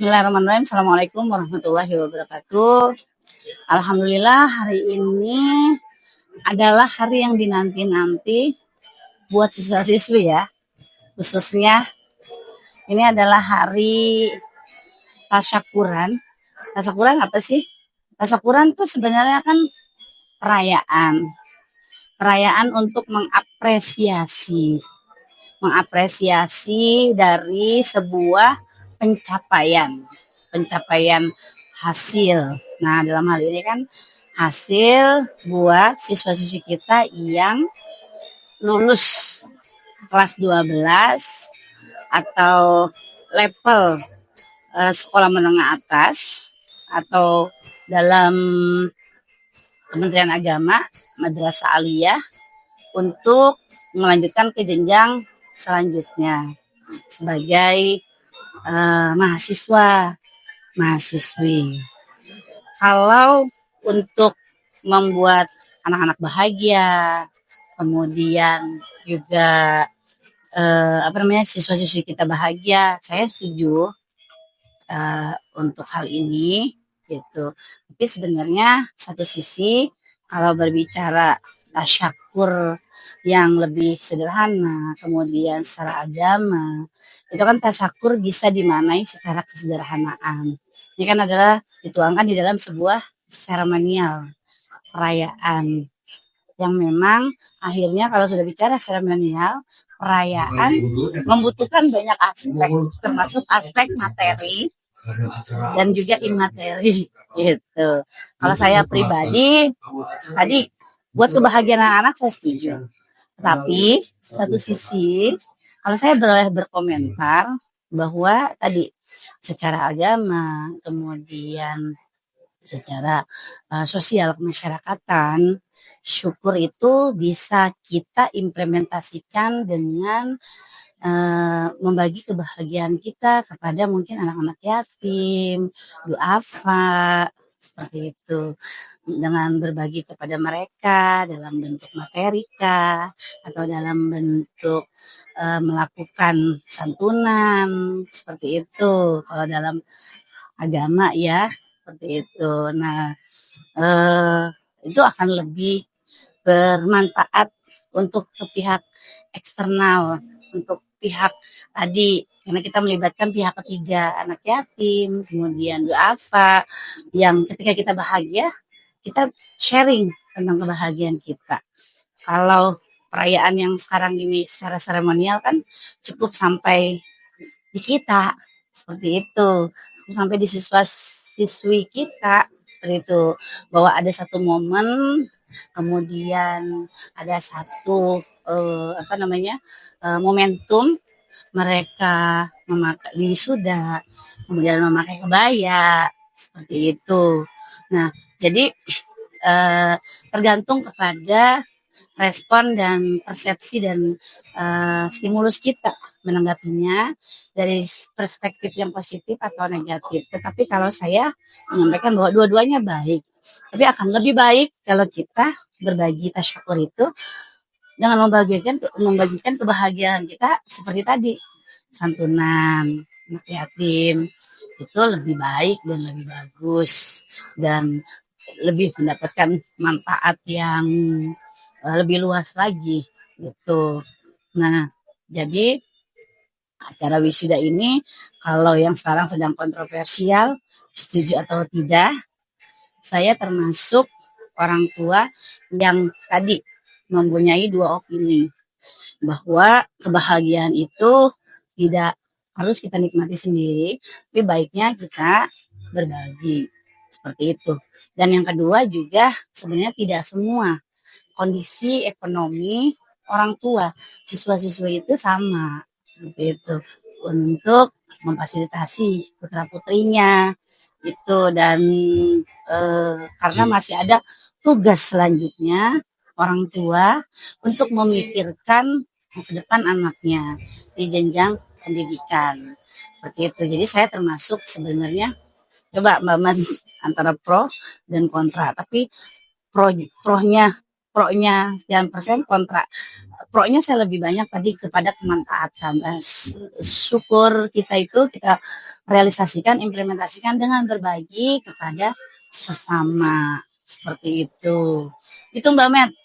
Bismillahirrahmanirrahim. Assalamualaikum warahmatullahi wabarakatuh. Alhamdulillah hari ini adalah hari yang dinanti-nanti buat siswa-siswi ya. Khususnya ini adalah hari tasyakuran. Tasyakuran apa sih? Tasyakuran tuh sebenarnya kan perayaan. Perayaan untuk mengapresiasi dari sebuah pencapaian hasil. Nah, dalam hal ini kan hasil buat siswa-siswi kita yang lulus kelas 12 atau level sekolah menengah atas atau dalam Kementerian Agama, Madrasah Aliyah untuk melanjutkan ke jenjang selanjutnya sebagai mahasiswi. Kalau untuk membuat anak-anak bahagia, kemudian juga siswa-siswi kita bahagia, saya setuju untuk hal ini gitu. Tapi sebenarnya satu sisi kalau berbicara tasyakur yang lebih sederhana, kemudian secara agama, itu kan tasyakur bisa dimaknai secara kesederhanaan. Ini kan adalah dituangkan di dalam sebuah seremonial perayaan yang memang akhirnya kalau sudah bicara seremonial perayaan membutuhkan banyak aspek, termasuk aspek materi dan juga imateri gitu. Kalau saya pribadi tadi buat kebahagiaan anak-anak saya setuju. Tapi satu sisi kalau saya boleh berkomentar bahwa tadi secara agama, kemudian secara sosial kemasyarakatan, syukur itu bisa kita implementasikan dengan membagi kebahagiaan kita kepada mungkin anak-anak yatim, duafa, seperti itu. Dengan berbagi kepada mereka dalam bentuk materika atau dalam bentuk melakukan santunan, seperti itu. Kalau dalam agama ya, seperti itu. Nah, itu akan lebih bermanfaat untuk ke pihak eksternal, untuk pihak tadi, karena kita melibatkan pihak ketiga, anak yatim, kemudian duafa, yang ketika kita bahagia, kita sharing tentang kebahagiaan kita. Kalau perayaan yang sekarang ini secara seremonial kan cukup sampai di kita, seperti itu, sampai di siswa-siswi kita, seperti itu, bahwa ada satu momen, kemudian ada satu momentum mereka memakai wisuda, kemudian memakai kebaya, seperti itu. Nah, jadi tergantung kepada respon dan persepsi dan stimulus kita menanggapinya dari perspektif yang positif atau negatif. Tetapi kalau saya menyampaikan bahwa dua-duanya baik, tapi akan lebih baik kalau kita berbagi tasyakur itu dengan membagikan kebahagiaan kita seperti tadi, santunan anak yatim, itu lebih baik dan lebih bagus dan lebih mendapatkan manfaat yang lebih luas lagi gitu. Nah, jadi acara wisuda ini kalau yang sekarang sedang kontroversial, setuju atau tidak, saya termasuk orang tua yang tadi mempunyai dua opini, bahwa kebahagiaan itu tidak harus kita nikmati sendiri, tapi baiknya kita berbagi, seperti itu. Dan yang kedua juga sebenarnya tidak semua kondisi ekonomi orang tua siswa-siswa itu sama, seperti itu, untuk memfasilitasi putra-putrinya itu. Dan karena masih ada tugas selanjutnya orang tua untuk memikirkan masa depan anaknya di jenjang pendidikan, seperti itu. Jadi saya termasuk sebenarnya, coba Mbak Man, antara pro dan kontra, tapi pronya pro-nya sekian persen, kontra pro-nya saya lebih banyak tadi kepada kemanfaatan. Syukur kita itu kita realisasikan, implementasikan dengan berbagi kepada sesama seperti itu. Itu Mbak Met.